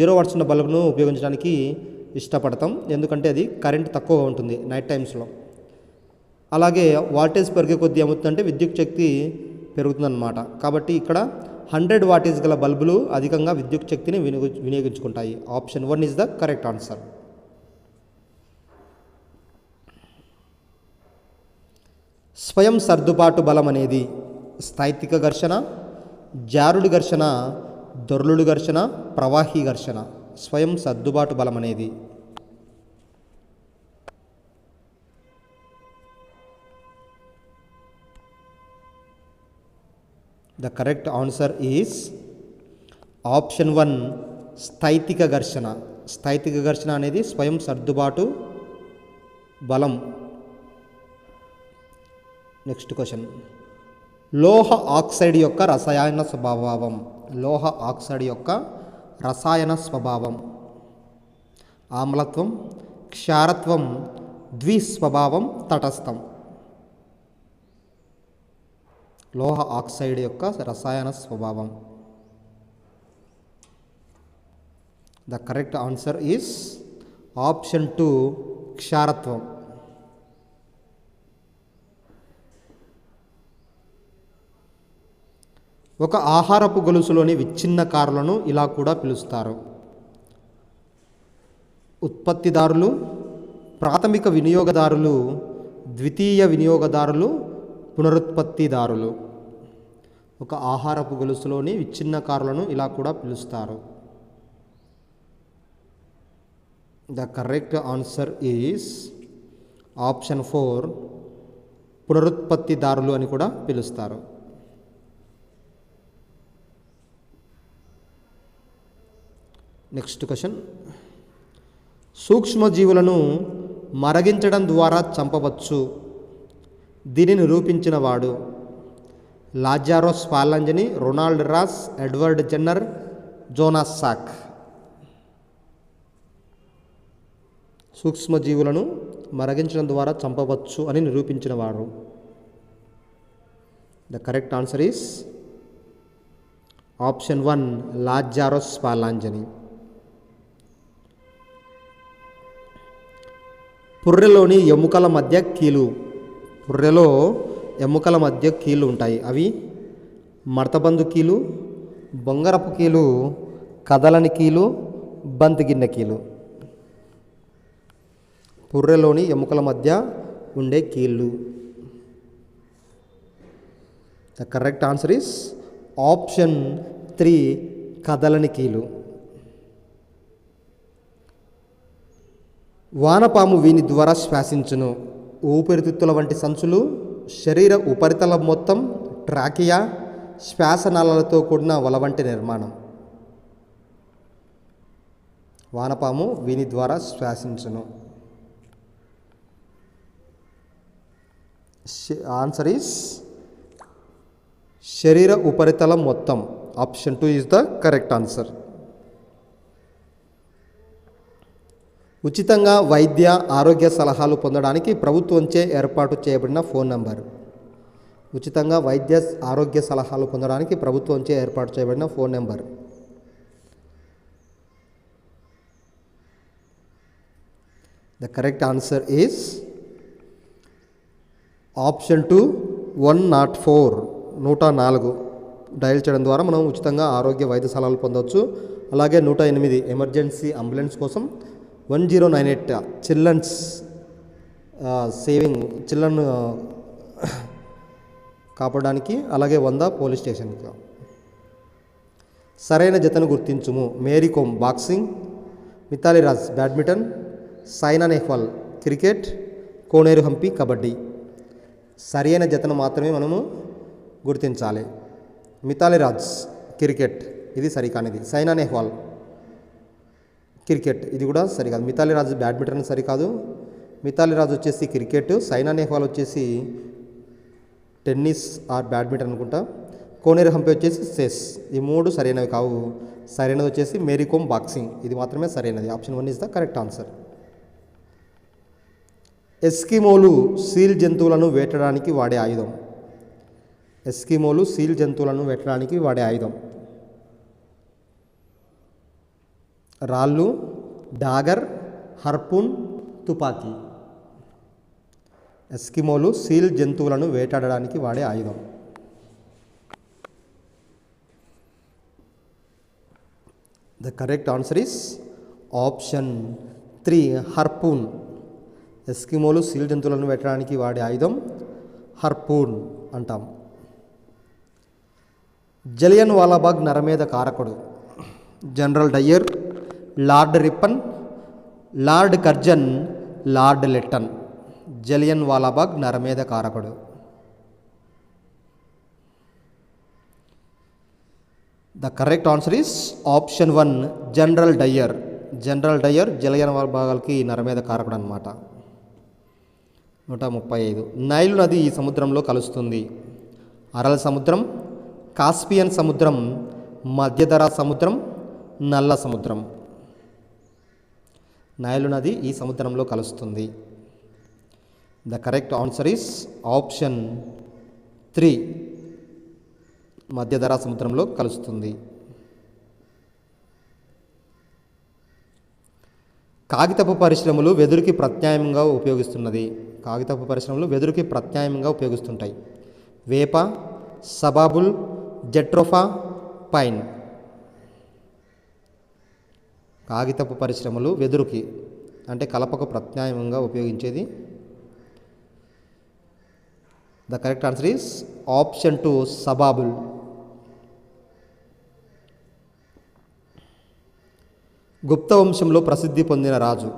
0 వాట్స్ ఉన్న బల్బును ఉపయోగించడానికి ఇష్టపడతాం, ఎందుకంటే అది కరెంట్ తక్కువగా ఉంటుంది నైట్ టైమ్స్లో. అలాగే వాటేజ్ పెరిగే కొద్దీ ఏమవుతుందంటే విద్యుత్ శక్తి పెరుగుతుందన్నమాట. కాబట్టి ఇక్కడ 100 వాటేజ్ గల బల్బులు అధికంగా విద్యుత్ శక్తిని వినియోగించుకుంటాయి. Option 1 is the correct answer. స్వయం సర్దుబాటు బలం అనేది స్థైతిక ఘర్షణ, జారుడు ఘర్షణ, దొర్లుడు ఘర్షణ, ప్రవాహీ ఘర్షణ. స్వయం సర్దుబాటు బలం అనేది the correct answer is option 1, స్థైతిక ఘర్షణ. స్థైతిక ఘర్షణ అనేది స్వయం సర్దుబాటు బలం. నెక్స్ట్ క్వశ్చన్, లోహ ఆక్సైడ్ యొక్క రసాయన స్వభావం. లోహ ఆక్సైడ్ యొక్క రసాయన స్వభావం: ఆమ్లత్వం, క్షారత్వం, ద్విస్వభావం, తటస్థం. లోహ ఆక్సైడ్ యొక్క రసాయన స్వభావం. The correct answer is option 2, క్షారత్వం. ఒక ఆహారపు గొలుసులోని విచ్ఛిన్నకారులను ఇలా కూడా పిలుస్తారు: ఉత్పత్తిదారులు, ప్రాథమిక వినియోగదారులు, ద్వితీయ వినియోగదారులు, పునరుత్పత్తిదారులు. ఒక ఆహారపు గొలుసులోని విచ్ఛిన్నకారులను ఇలా కూడా పిలుస్తారు. The correct answer is option 4 పునరుత్పత్తిదారులు అని కూడా పిలుస్తారు. Next question. సూక్ష్మజీవులను మరగించడం ద్వారా చంపవచ్చు. దీనిని నిరూపించిన వాడు Lazzaro Spallanzani, Ronald Ross, Edward Jenner, Jonas Salk. సూక్ష్మజీవులను మరగించడం ద్వారా చంపవచ్చు అని నిరూపించిన వాడు. The correct answer is option 1 Lazzaro Spallanzani. పుర్రెలోని ఎముకల మధ్య కీలు. పుర్రెలో ఎముకల మధ్య కీళ్ళు ఉంటాయి. అవి మడతబందు కీలు, బొంగరపు కీలు, కదలని కీలు, బంతిగిన్నె కీలు. పుర్రెలోని ఎముకల మధ్య ఉండే కీళ్ళు. The correct answer is option 3 కదలని కీలు. వానపాము వీని ద్వారా శ్వాసించును. ఊపిరితిత్తుల వంటి సంచులు, శరీర ఉపరితలం మొత్తం, ట్రాకియా, శ్వాసనాళాలతో కూడిన వల వంటి నిర్మాణం. వానపాము వీని ద్వారా శ్వాసించును. ఆన్సర్ ఈస్ శరీర ఉపరితలం మొత్తం. Option 2 is the correct answer. ఉచితంగా వైద్య ఆరోగ్య సలహాలు పొందడానికి ప్రభుత్వంచే ఏర్పాటు చేయబడిన ఫోన్ నంబర్. ఉచితంగా వైద్య ఆరోగ్య సలహాలు పొందడానికి ప్రభుత్వంచే ఏర్పాటు చేయబడిన phone number. The correct answer is option 2 104 104 dial చేయడం ద్వారా మనం ఉచితంగా ఆరోగ్య వైద్య సలహాలు పొందవచ్చు. అలాగే 108 ఎమర్జెన్సీ అంబులెన్స్ కోసం, 1098 చిల్డ్రన్స్ సేవింగ్ చిల్డ్రన్ కాపాడడానికి, అలాగే 100 పోలీస్ స్టేషన్కి. సరైన జతను గుర్తించుము. Mary Kom boxing, Mithali Raj badminton, Saina Nehwal cricket, Koneru Humpy kabaddi. సరైన జతను మాత్రమే మనము గుర్తించాలి. మిథాలీ రాజ్ క్రికెట్, ఇది సరికానిది. సైనా నెహ్వాల్ క్రికెట్, ఇది కూడా సరికాదు. మిథాలీ రాజ్ బ్యాడ్మింటన్ సరికాదు. మిథాలీ రాజ్ వచ్చేసి క్రికెట్, సైనా నెహ్వాల్ వచ్చేసి టెన్నిస్ ఆర్ బ్యాడ్మింటన్ అనుకుంటా. కోనేరు హంపి వచ్చేసి చెస్. ఈ 3 సరైనవి కావు. సరైనది వచ్చేసి మేరీ కోమ్ బాక్సింగ్, ఇది మాత్రమే సరైనది. Option 1 is the correct answer. ఎస్కిమోలు సీల్ జంతువులను వేటడానికి వాడే ఆయుధం. ఎస్కిమోలు సీల్ జంతువులను వేటడానికి వాడే ఆయుధం. రాళ్ళు, డాగర్, హర్పూన్, తుపాకీ. ఎస్కిమోలు సీల్ జంతువులను వేటాడడానికి వాడే ఆయుధం. The correct answer is option 3 harpoon. ఎస్కిమోలు సీల్ జంతువులను వేటడానికి వాడే ఆయుధం హర్పూన్ అంటాం. జలియన్ వాలాబాగ్ నరమేధ కారకుడు. General Dyer, Lord Ripon, Lord Curzon, Lord Lytton. Jallian Walabagh నరమేధ కారకుడు. The correct answer is option 1 general Dyer. General Dyer Jallian వాలాబాగ్కి నరమేధ కారకుడు అనమాట. 135. నైలు నది ఈ సముద్రంలో కలుస్తుంది. అరల్ సముద్రం, కాస్పియన్ సముద్రం, మధ్యధరా సముద్రం, నల్ల సముద్రం. నైలు నది ఈ సముద్రంలో కలుస్తుంది. The correct answer is option 3 మధ్యధరా సముద్రంలో కలుస్తుంది. కాగితపు పరిశ్రమలు వెదురుకి ప్రత్యామ్నాయంగా ఉపయోగిస్తున్నది. కాగితపు పరిశ్రమలు వెదురుకి ప్రత్యామ్నాయంగా ఉపయోగిస్తుంటాయి. వేప, సబాబుల్, జెట్రోఫా, పైన్. కాగితపు పరిశ్రమలు వెదురుకి అంటే కలపకు ప్రత్యామ్నాయంగా ఉపయోగించేది the correct answer is option 2 subabul. గుప్త వంశంలో ప్రసిద్ధి పొందిన రాజు.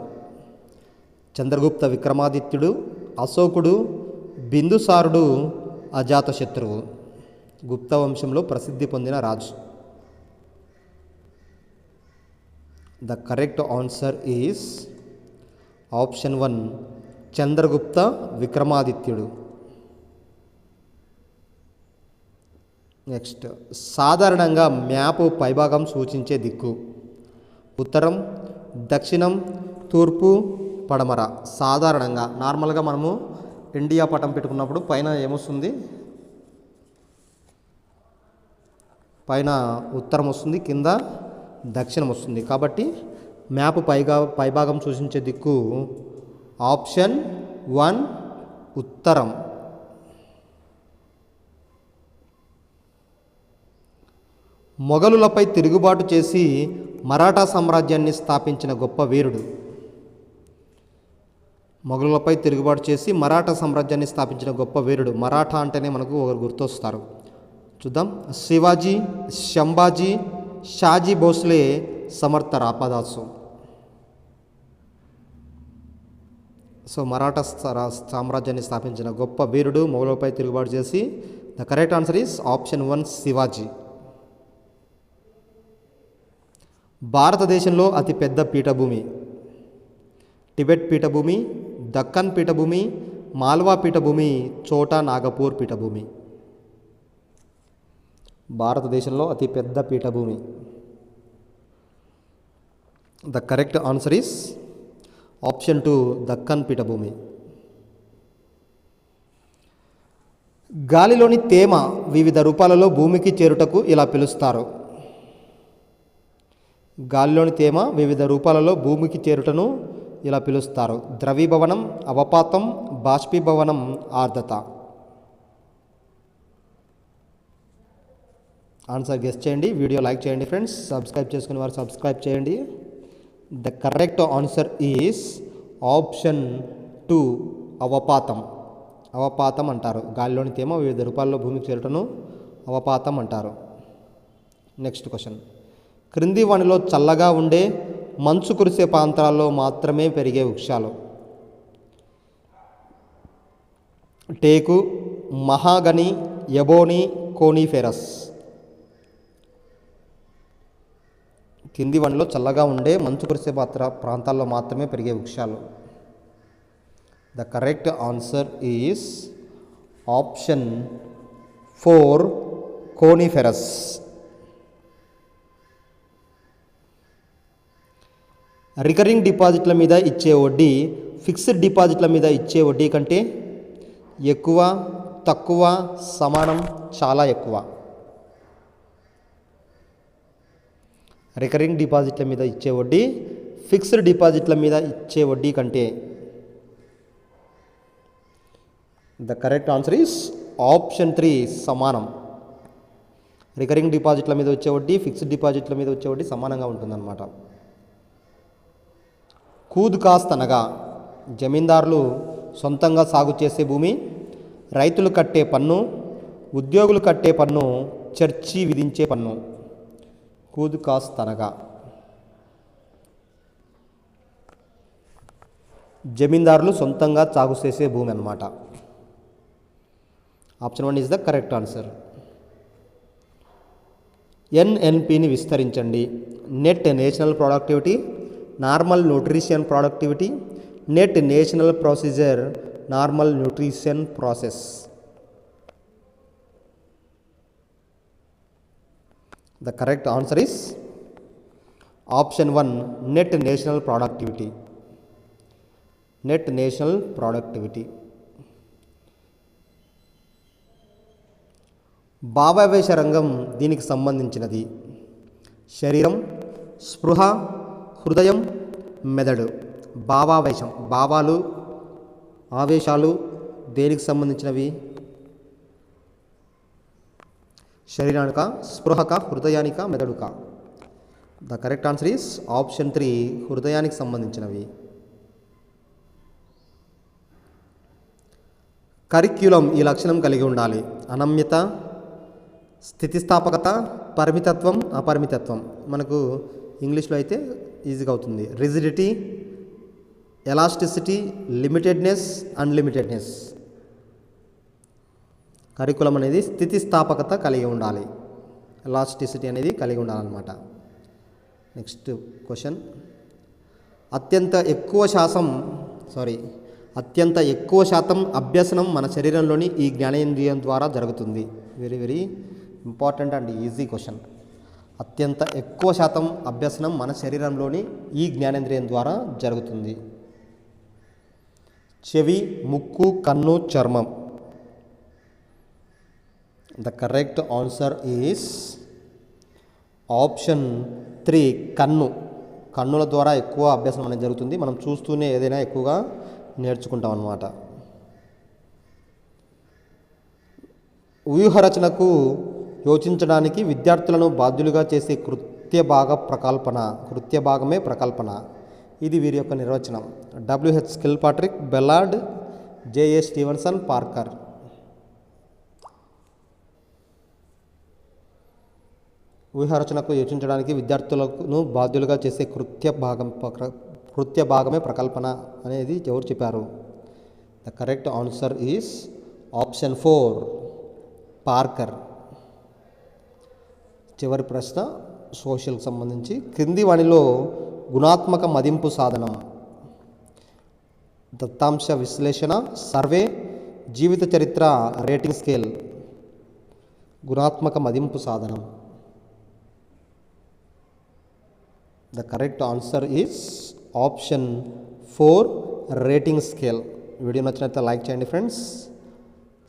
చంద్రగుప్త విక్రమాదిత్యుడు, అశోకుడు, బిందుసారుడు, అజాతశత్రువు. గుప్త వంశంలో ప్రసిద్ధి పొందిన రాజు. The correct answer is option 1 Chandragupta విక్రమాదిత్యుడు. నెక్స్ట్, సాధారణంగా మ్యాపు పైభాగం సూచించే దిక్కు ఉత్తరం, దక్షిణం, తూర్పు, పడమర. సాధారణంగా నార్మల్గా మనము ఇండియా పటం పెట్టుకున్నప్పుడు పైన ఏమొస్తుంది, పైన ఉత్తరం వస్తుంది, కింద దక్షిణం వస్తుంది. కాబట్టి మ్యాప్ పైభాగం సూచించే దిక్కు ఆప్షన్ 1 ఉత్తరం. మొఘలులపై తిరుగుబాటు చేసి మరాఠా సామ్రాజ్యాన్ని స్థాపించిన గొప్ప వీరుడు. మొఘలులపై తిరుగుబాటు చేసి మరాఠా సామ్రాజ్యాన్ని స్థాపించిన గొప్ప వీరుడు. మరాఠా అంటేనే మనకు ఒకరు గుర్తొస్తారు. చూద్దాం. శివాజీ, శంభాజీ, షాజీ భోస్లే, సమర్థ రామదాసు. సో మరాఠా సామ్రాజ్యాన్ని స్థాపించిన గొప్ప వీరుడు, మొఘలులపై తిరుగుబాటు చేసి. The correct answer is option 1 Shivaji. భారతదేశంలో అతిపెద్ద పీఠభూమి. టిబెట్ పీఠభూమి, దక్కన్ పీఠభూమి, మాల్వా పీఠభూమి, చోటా నాగపూర్ పీఠభూమి. భారతదేశంలో అతిపెద్ద పీఠభూమి. The correct answer is option 2 Deccan పీఠభూమి. గాలిలోని తేమ వివిధ రూపాలలో భూమికి చేరుటకు ఇలా పిలుస్తారు. గాలిలోని తేమ వివిధ రూపాలలో భూమికి చేరుటను ఇలా పిలుస్తారు. ద్రవీభవనం, అవపాతం, బాష్పీభవనం, ఆర్ద్రత. ఆన్సర్ గెస్ చేయండి. వీడియో లైక్ చేయండి ఫ్రెండ్స్. సబ్స్క్రైబ్ చేసుకునే వారు సబ్స్క్రైబ్ చేయండి. The correct answer is option 2 అవపాతం. అవపాతం అంటారు. గాలిలోని తేమ వివిధ రూపాల్లో భూమికి చేరుటను అవపాతం అంటారు. Next question. క్రింది వానిలో చల్లగా ఉండే మంచు కురిసే ప్రాంతాల్లో మాత్రమే పెరిగే వృక్షాలు. టేకు, మహాగని, ఎబోని, కోనిఫెరస్. కింది వానిలో చల్లగా ఉండే మంచు కురిసే ప్రాంతాల్లో మాత్రమే పెరిగే వృక్షాలు. The correct answer is option 4 coniferous. Recurring డిపాజిట్ల మీద ఇచ్చే వడ్డీ ఫిక్స్డ్ డిపాజిట్ల మీద ఇచ్చే వడ్డీ కంటే ఎక్కువ, తక్కువ, సమానం, చాలా ఎక్కువ. రికరింగ్ డిపాజిట్ల మీద ఇచ్చే వడ్డీ ఫిక్స్డ్ డిపాజిట్ల మీద ఇచ్చే వడ్డీ కంటే. The correct answer is option 3 సమానం. రికరింగ్ డిపాజిట్ల మీద వచ్చే వడ్డీ ఫిక్స్డ్ డిపాజిట్ల మీద వచ్చే వడ్డీ సమానంగా ఉంటుందన్నమాట. కూద్ కాస్త్ అనగా జమీందారులు సొంతంగా సాగు చేసే భూమి, రైతులు కట్టే పన్ను, ఉద్యోగులు కట్టే పన్ను, చర్చి విధించే పన్ను. కూద్ కాస్త్ అనగా జమీందారులు సొంతంగా సాగు చేసే భూమి అన్నమాట. Option 1 is the correct answer. ఎన్ఎన్పిని విస్తరించండి. Net national productivity, normal nutrition productivity, net national procedure, normal nutrition process. The correct answer is option 1 net national productivity. Net national productivity. భావావేశ రంగం దీనికి సంబంధించినది. శరీరం, స్పృహ, హృదయం, మెదడు. భావావేశం, భావాలు, ఆవేశాలు దేనికి సంబంధించినవి? శరీరానిక, స్పృహక, హృదయానిక, మెదడుక? The correct answer is option 3 హృదయానికి సంబంధించినవి. కరిక్యులం ఈ లక్షణం కలిగి ఉండాలి. అనమ్యత, స్థితిస్థాపకత, పరిమితత్వం, అపరిమితత్వం. మనకు ఇంగ్లీష్లో అయితే ఈజీగా అవుతుంది. Rigidity, elasticity, limitedness, unlimitedness. Curriculum అనేది స్థితిస్థాపకత కలిగి ఉండాలి, ఎలాస్టిసిటీ అనేది కలిగి ఉండాలన్నమాట. Next question. అత్యంత ఎక్కువ శాతం అభ్యసనం మన శరీరంలోని ఈ జ్ఞానేంద్రియం ద్వారా జరుగుతుంది. Very very important and easy question. అత్యంత ఎక్కువ శాతం అభ్యసనం మన శరీరంలోని ఈ జ్ఞానేంద్రియం ద్వారా జరుగుతుంది. చెవి, ముక్కు, కన్ను, చర్మం. The correct answer is option 3 కన్ను. కన్నుల ద్వారా ఎక్కువ అభ్యాసం అనేది జరుగుతుంది. మనం చూస్తూనే ఏదైనా ఎక్కువగా నేర్చుకుంటాం అన్నమాట. వ్యూహరచనకు యోచించడానికి విద్యార్థులను బాధ్యులుగా చేసే కృత్య భాగమే ప్రకల్పన. ఇది వీరి యొక్క నిర్వచనం. WH Kilpatrick, Ballard, J.A. Stevenson, Parker. వ్యూహరచనకు యోచించడానికి విద్యార్థులను బాధ్యులుగా చేసే కృత్య భాగమే ప్రకల్పన అనేది ఎవరు చెప్పారు? The correct answer is option 4 Parker. చివరి ప్రశ్న సోషల్కి సంబంధించి. క్రింది వాణిలో గుణాత్మక మదింపు సాధనం దత్తాంశ విశ్లేషణ, సర్వే, జీవిత చరిత్ర, రేటింగ్ స్కేల్. గుణాత్మక మదింపు సాధనం. The correct answer is option 4 rating scale. Video నచ్చినట్లయితే లైక్ చేయండి ఫ్రెండ్స్.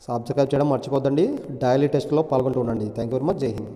సబ్స్క్రైబ్ చేయడం మర్చిపోద్దండి. డైలీ టెస్ట్లో పాల్గొంటూ ఉండండి. Thank you very much. జై హింద్.